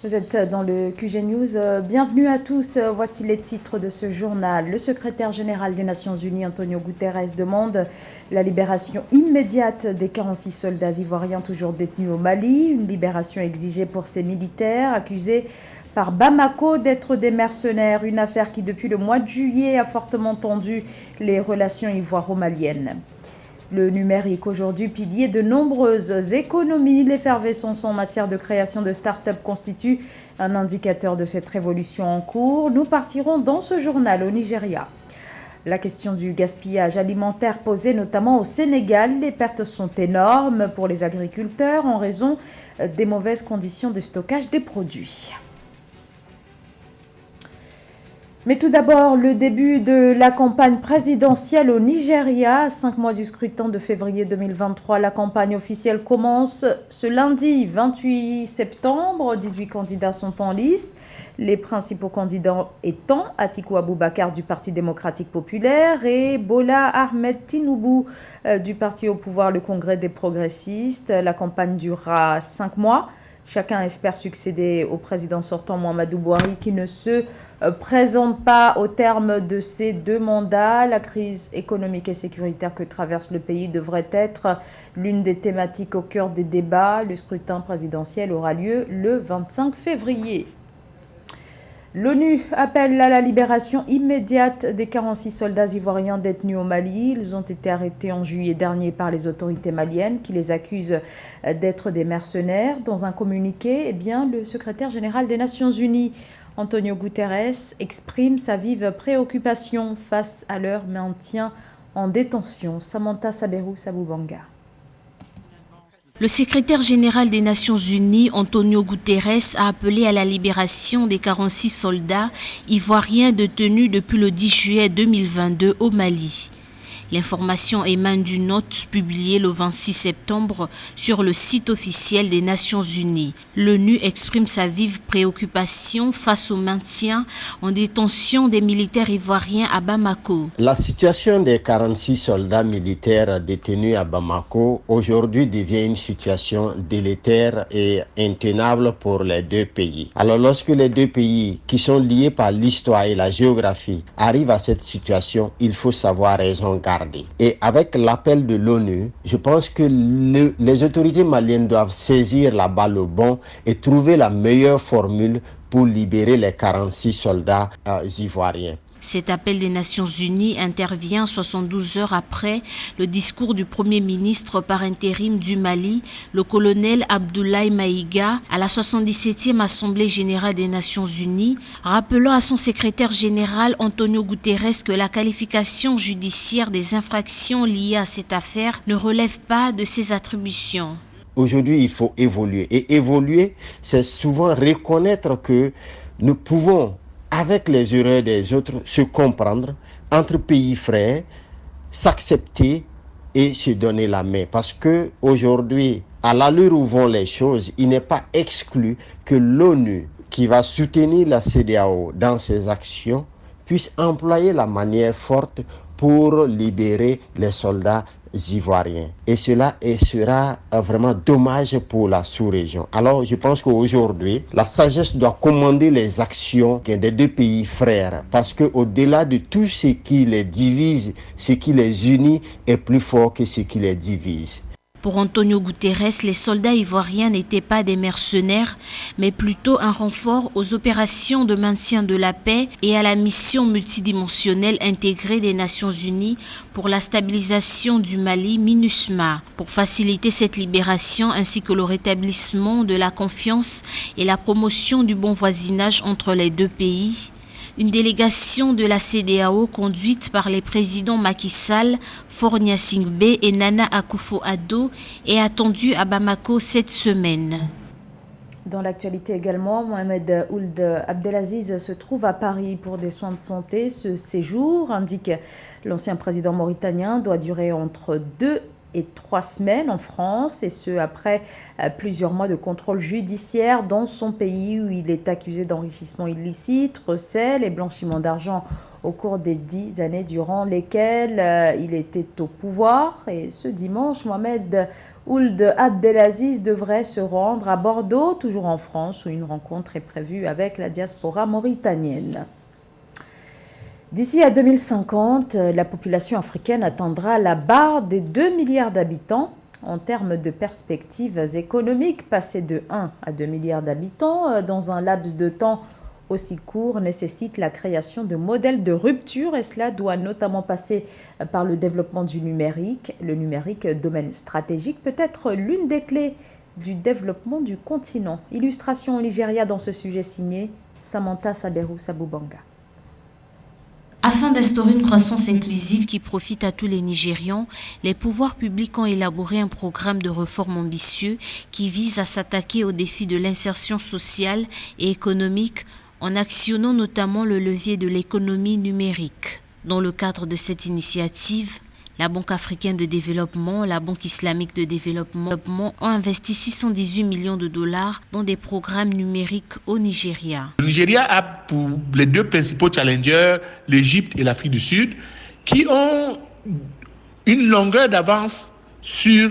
Vous êtes dans le QG News. Bienvenue à tous. Voici les titres de ce journal. Le secrétaire général des Nations Unies, Antonio Guterres, demande la libération immédiate des 46 soldats ivoiriens toujours détenus au Mali. Une libération exigée pour ces militaires accusés par Bamako d'être des mercenaires. Une affaire qui, depuis le mois de juillet, a fortement tendu les relations ivoiro-maliennes. Le numérique aujourd'hui pilier de nombreuses économies. L'effervescence en matière de création de start-up constitue un indicateur de cette révolution en cours. Nous partirons dans ce journal au Nigeria. La question du gaspillage alimentaire posée notamment au Sénégal. Les pertes sont énormes pour les agriculteurs en raison des mauvaises conditions de stockage des produits. Mais tout d'abord, le début de la campagne présidentielle au Nigeria. À 5 mois du scrutin de février 2023, la campagne officielle commence ce lundi 28 septembre. 18 candidats sont en lice. Les principaux candidats étant Atiku Abubakar du Parti démocratique populaire et Bola Ahmed Tinubu du parti au pouvoir, le Congrès des progressistes. La campagne durera 5 mois. Chacun espère succéder au président sortant Muhammadu Buhari qui ne se présente pas au terme de ses 2 mandats. La crise économique et sécuritaire que traverse le pays devrait être l'une des thématiques au cœur des débats. Le scrutin présidentiel aura lieu le 25 février. L'ONU appelle à la libération immédiate des 46 soldats ivoiriens détenus au Mali. Ils ont été arrêtés en juillet dernier par les autorités maliennes qui les accusent d'être des mercenaires. Dans un communiqué, le secrétaire général des Nations Unies, Antonio Guterres, exprime sa vive préoccupation face à leur maintien en détention. Samantha Saberou Saboubanga. Le secrétaire général des Nations Unies, Antonio Guterres, a appelé à la libération des 46 soldats ivoiriens détenus depuis le 10 juillet 2022 au Mali. L'information émane d'une note publiée le 26 septembre sur le site officiel des Nations Unies. L'ONU exprime sa vive préoccupation face au maintien en détention des militaires ivoiriens à Bamako. La situation des 46 soldats militaires détenus à Bamako aujourd'hui devient une situation délétère et intenable pour les 2 pays. Alors lorsque les 2 pays qui sont liés par l'histoire et la géographie arrivent à cette situation, il faut savoir raison garder. Et avec l'appel de l'ONU, je pense que les autorités maliennes doivent saisir la balle au bond et trouver la meilleure formule pour libérer les 46 soldats ivoiriens. Cet appel des Nations Unies intervient 72 heures après le discours du Premier ministre par intérim du Mali, le colonel Abdoulaye Maïga, à la 77e Assemblée générale des Nations Unies, rappelant à son secrétaire général Antonio Guterres que la qualification judiciaire des infractions liées à cette affaire ne relève pas de ses attributions. Aujourd'hui, il faut évoluer. Et évoluer, c'est souvent reconnaître que nous pouvons, avec les erreurs des autres, se comprendre entre pays frères, s'accepter et se donner la main. Parce que aujourd'hui, à l'allure où vont les choses, il n'est pas exclu que l'ONU, qui va soutenir la CEDEAO dans ses actions, puisse employer la manière forte pour libérer les soldats ivoiriens. Et cela sera vraiment dommage pour la sous-région. Alors je pense qu'aujourd'hui, la sagesse doit commander les actions des 2 pays frères. Parce qu'au-delà de tout ce qui les divise, ce qui les unit est plus fort que ce qui les divise. Pour Antonio Guterres, les soldats ivoiriens n'étaient pas des mercenaires, mais plutôt un renfort aux opérations de maintien de la paix et à la mission multidimensionnelle intégrée des Nations Unies pour la stabilisation du Mali, MINUSMA, pour faciliter cette libération ainsi que le rétablissement de la confiance et la promotion du bon voisinage entre les 2 pays. Une délégation de la CEDEAO conduite par les présidents Macky Sall, Faure Gnassingbé et Nana Akufo-Addo est attendue à Bamako cette semaine. Dans l'actualité également, Mohamed Ould Abdelaziz se trouve à Paris pour des soins de santé. Ce séjour, indique l'ancien président mauritanien, doit durer entre 2 et 3 semaines en France, et ce après plusieurs mois de contrôle judiciaire dans son pays où il est accusé d'enrichissement illicite, recel et blanchiment d'argent au cours des 10 années durant lesquelles il était au pouvoir. Et ce dimanche, Mohamed Ould Abdelaziz devrait se rendre à Bordeaux, toujours en France, où une rencontre est prévue avec la diaspora mauritanienne. D'ici à 2050, la population africaine atteindra la barre des 2 milliards d'habitants. En termes de perspectives économiques, passer de 1 à 2 milliards d'habitants dans un laps de temps aussi court nécessite la création de modèles de rupture, et cela doit notamment passer par le développement du numérique. Le numérique, domaine stratégique, peut être l'une des clés du développement du continent. Illustration au Nigeria dans ce sujet signé Samantha Saberou Sabubanga. Afin d'instaurer une croissance inclusive qui profite à tous les Nigérians, les pouvoirs publics ont élaboré un programme de réforme ambitieux qui vise à s'attaquer aux défis de l'insertion sociale et économique en actionnant notamment le levier de l'économie numérique. Dans le cadre de cette initiative, la Banque africaine de développement, la Banque islamique de développement ont investi 618 millions de dollars dans des programmes numériques au Nigeria. Le Nigeria a pour les 2 principaux challengers, l'Égypte et l'Afrique du Sud, qui ont une longueur d'avance sur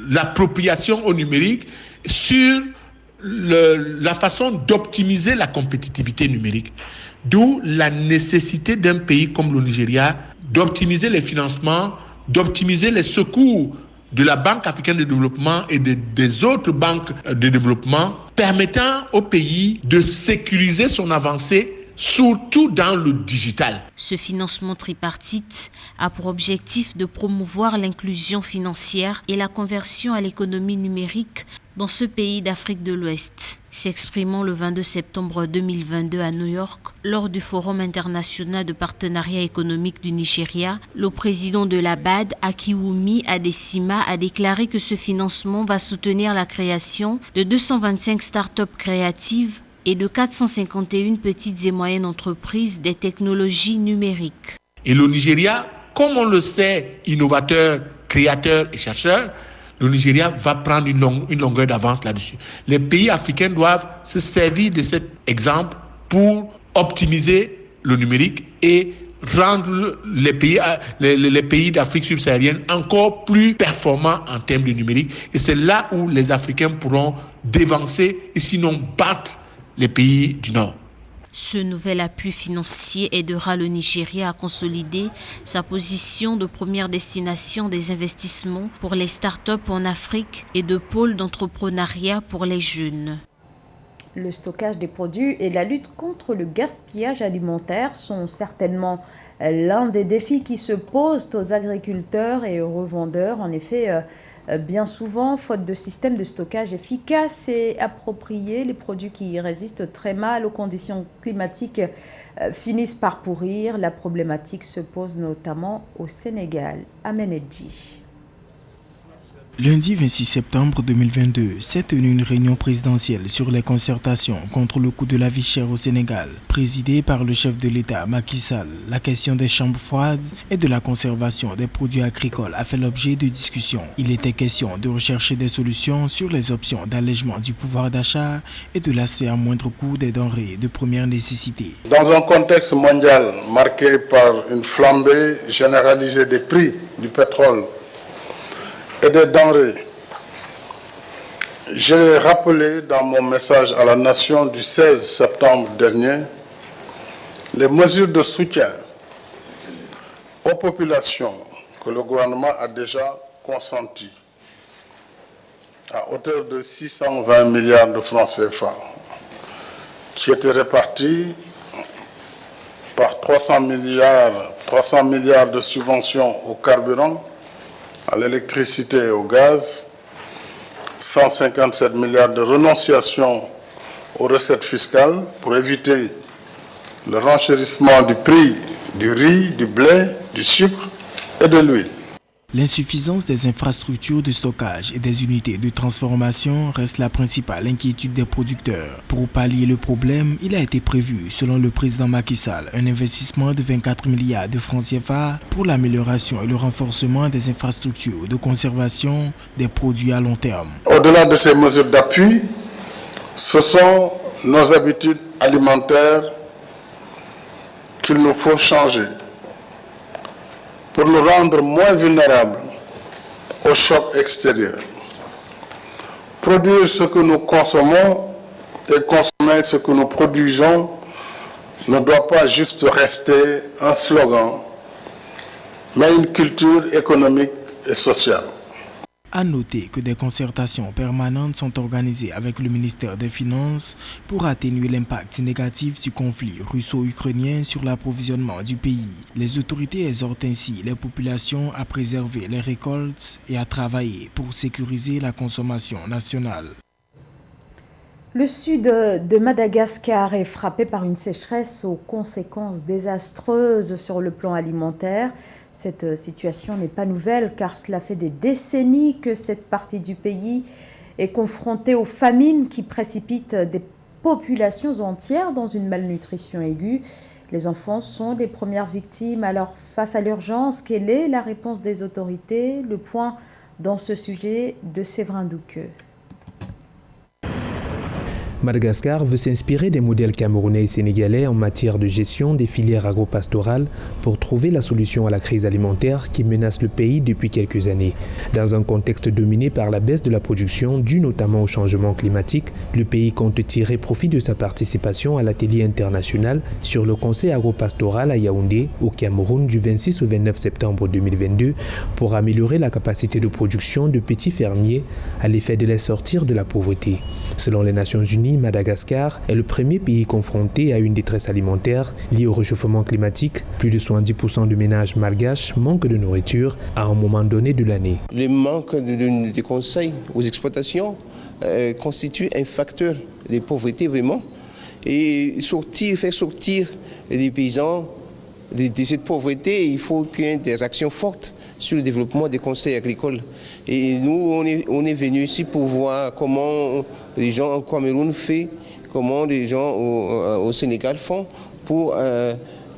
l'appropriation au numérique, sur la façon d'optimiser la compétitivité numérique. D'où la nécessité d'un pays comme le Nigeria d'optimiser les financements, d'optimiser les secours de la Banque africaine de développement et des autres banques de développement, permettant au pays de sécuriser son avancée, surtout dans le digital. Ce financement tripartite a pour objectif de promouvoir l'inclusion financière et la conversion à l'économie numérique dans ce pays d'Afrique de l'Ouest. S'exprimant le 22 septembre 2022 à New York, lors du Forum international de partenariat économique du Nigeria, le président de la BAD, Akiwumi Adesima, a déclaré que ce financement va soutenir la création de 225 start-up créatives et de 451 petites et moyennes entreprises des technologies numériques. Et le Nigeria, comme on le sait, innovateur, créateur et chercheur, le Nigeria va prendre une longueur d'avance là-dessus. Les pays africains doivent se servir de cet exemple pour optimiser le numérique et rendre les pays d'Afrique subsaharienne encore plus performants en termes de numérique. Et c'est là où les Africains pourront dévancer et sinon battre les pays du Nord. Ce nouvel appui financier aidera le Nigeria à consolider sa position de première destination des investissements pour les startups en Afrique et de pôle d'entrepreneuriat pour les jeunes. Le stockage des produits et la lutte contre le gaspillage alimentaire sont certainement l'un des défis qui se posent aux agriculteurs et aux revendeurs. En effet, bien souvent, faute de système de stockage efficace et approprié, les produits qui résistent très mal aux conditions climatiques finissent par pourrir. La problématique se pose notamment au Sénégal. Amenedji. Lundi 26 septembre 2022 s'est tenue une réunion présidentielle sur les concertations contre le coût de la vie chère au Sénégal, présidée par le chef de l'État Macky Sall. La question des chambres froides et de la conservation des produits agricoles a fait l'objet de discussions. Il était question de rechercher des solutions sur les options d'allègement du pouvoir d'achat et de l'accès à moindre coût des denrées de première nécessité. Dans un contexte mondial marqué par une flambée généralisée des prix du pétrole et des denrées, j'ai rappelé dans mon message à la nation du 16 septembre dernier les mesures de soutien aux populations que le gouvernement a déjà consenties à hauteur de 620 milliards de francs CFA, qui étaient répartis par 300 milliards de subventions au carburant, à l'électricité et au gaz, 157 milliards de renonciation aux recettes fiscales pour éviter le renchérissement du prix du riz, du blé, du sucre et de l'huile. L'insuffisance des infrastructures de stockage et des unités de transformation reste la principale inquiétude des producteurs. Pour pallier le problème, il a été prévu, selon le président Macky Sall, un investissement de 24 milliards de francs CFA pour l'amélioration et le renforcement des infrastructures de conservation des produits à long terme. Au-delà de ces mesures d'appui, ce sont nos habitudes alimentaires qu'il nous faut changer pour nous rendre moins vulnérables aux chocs extérieurs. Produire ce que nous consommons et consommer ce que nous produisons ne doit pas juste rester un slogan, mais une culture économique et sociale. À noter que des concertations permanentes sont organisées avec le ministère des Finances pour atténuer l'impact négatif du conflit russo-ukrainien sur l'approvisionnement du pays. Les autorités exhortent ainsi les populations à préserver les récoltes et à travailler pour sécuriser la consommation nationale. Le sud de Madagascar est frappé par une sécheresse aux conséquences désastreuses sur le plan alimentaire. Cette situation n'est pas nouvelle car cela fait des décennies que cette partie du pays est confrontée aux famines qui précipitent des populations entières dans une malnutrition aiguë. Les enfants sont les premières victimes. Alors face à l'urgence, quelle est la réponse des autorités? Le point dans ce sujet de Séverin Douqueux. Madagascar veut s'inspirer des modèles camerounais et sénégalais en matière de gestion des filières agro-pastorales pour trouver la solution à la crise alimentaire qui menace le pays depuis quelques années. Dans un contexte dominé par la baisse de la production due notamment au changement climatique, le pays compte tirer profit de sa participation à l'atelier international sur le conseil agro-pastoral à Yaoundé, au Cameroun, du 26 au 29 septembre 2022 pour améliorer la capacité de production de petits fermiers à l'effet de les sortir de la pauvreté. Selon les Nations Unies, Madagascar est le premier pays confronté à une détresse alimentaire liée au réchauffement climatique. Plus de 70% de ménages malgaches manquent de nourriture à un moment donné de l'année. Le manque de conseils aux exploitations constitue un facteur de pauvreté vraiment. Et faire sortir les paysans de cette pauvreté, il faut qu'il y ait des actions fortes sur le développement des conseils agricoles. Et nous, on est venus ici pour voir comment les gens au Cameroun font, comment les gens au Sénégal font pour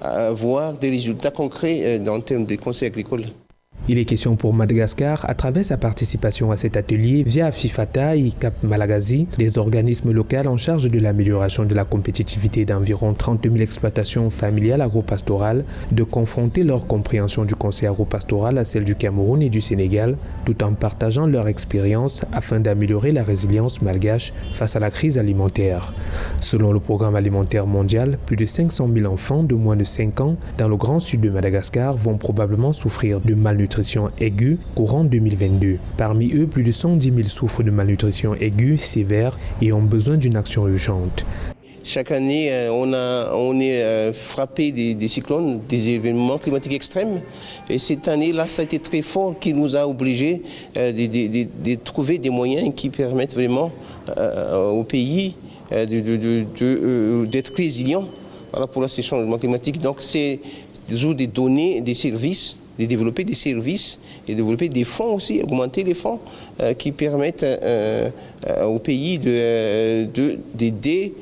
avoir des résultats concrets en termes de conseils agricoles. Il est question pour Madagascar, à travers sa participation à cet atelier, via FIFATA et Cap Malagasy, des organismes locaux en charge de l'amélioration de la compétitivité d'environ 30 000 exploitations familiales agro-pastorales, de confronter leur compréhension du conseil agro-pastoral à celle du Cameroun et du Sénégal, tout en partageant leur expérience afin d'améliorer la résilience malgache face à la crise alimentaire. Selon le programme alimentaire mondial, plus de 500 000 enfants de moins de 5 ans dans le grand sud de Madagascar vont probablement souffrir de malnutrition aiguë courant 2022. Parmi eux, plus de 110 000 souffrent de malnutrition aiguë sévère et ont besoin d'une action urgente. Chaque année, on est frappé des cyclones, des événements climatiques extrêmes. Et cette année-là, ça a été très fort qui nous a obligés de trouver des moyens qui permettent vraiment au pays d'être résilient pour ce changement climatique. Donc, c'est des données, des services, de développer des services et développer des fonds aussi, augmenter les fonds qui permettent au pays d'aider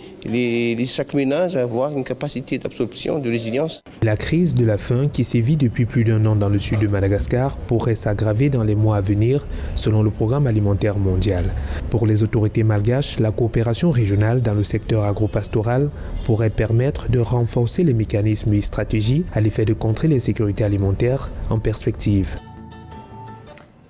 chaque ménage à avoir une capacité d'absorption, de résilience. La crise de la faim qui sévit depuis plus d'1 an dans le sud de Madagascar pourrait s'aggraver dans les mois à venir selon le programme alimentaire mondial. Pour les autorités malgaches, la coopération régionale dans le secteur agro-pastoral pourrait permettre de renforcer les mécanismes et stratégies à l'effet de contrer l'insécurité alimentaire en perspective.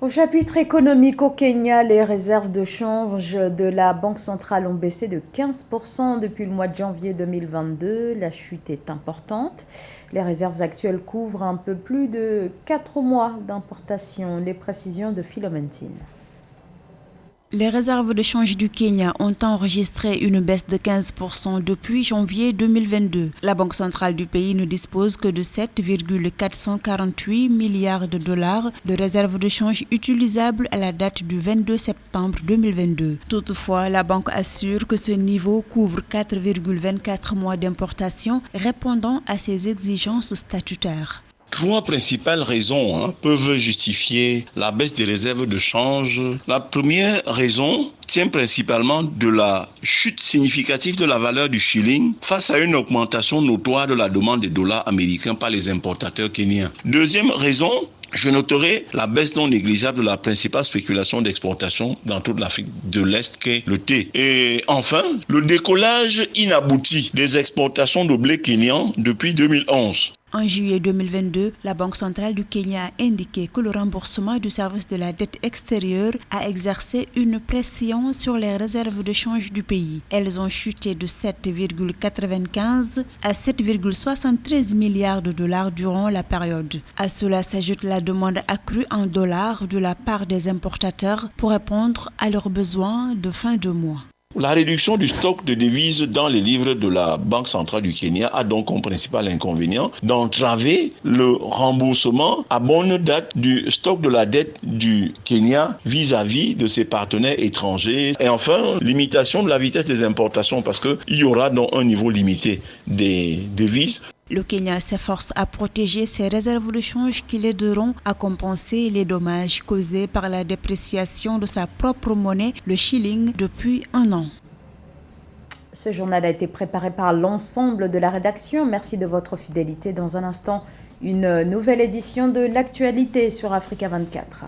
Au chapitre économique au Kenya, les réserves de change de la Banque centrale ont baissé de 15% depuis le mois de janvier 2022. La chute est importante. Les réserves actuelles couvrent un peu plus de 4 mois d'importation. Les précisions de Philomentine. Les réserves de change du Kenya ont enregistré une baisse de 15% depuis janvier 2022. La Banque centrale du pays ne dispose que de 7,448 milliards de dollars de réserves de change utilisables à la date du 22 septembre 2022. Toutefois, la banque assure que ce niveau couvre 4,24 mois d'importation, répondant à ses exigences statutaires. 3 principales raisons peuvent justifier la baisse des réserves de change. La première raison tient principalement de la chute significative de la valeur du shilling face à une augmentation notoire de la demande des dollars américains par les importateurs kenyans. Deuxième raison, je noterai la baisse non négligeable de la principale spéculation d'exportation dans toute l'Afrique de l'Est qu'est le thé. Et enfin, le décollage inabouti des exportations de blé kenyan depuis 2011. En juillet 2022, la Banque centrale du Kenya a indiqué que le remboursement du service de la dette extérieure a exercé une pression sur les réserves de change du pays. Elles ont chuté de 7,95 à 7,73 milliards de dollars durant la période. À cela s'ajoute la demande accrue en dollars de la part des importateurs pour répondre à leurs besoins de fin de mois. La réduction du stock de devises dans les livres de la Banque centrale du Kenya a donc comme principal inconvénient d'entraver le remboursement à bonne date du stock de la dette du Kenya vis-à-vis de ses partenaires étrangers. Et enfin, limitation de la vitesse des importations parce qu'il y aura donc un niveau limité des devises. Le Kenya s'efforce à protéger ses réserves de change qui l'aideront à compenser les dommages causés par la dépréciation de sa propre monnaie, le shilling, depuis un an. Ce journal a été préparé par l'ensemble de la rédaction. Merci de votre fidélité. Dans un instant, une nouvelle édition de l'actualité sur Africa 24.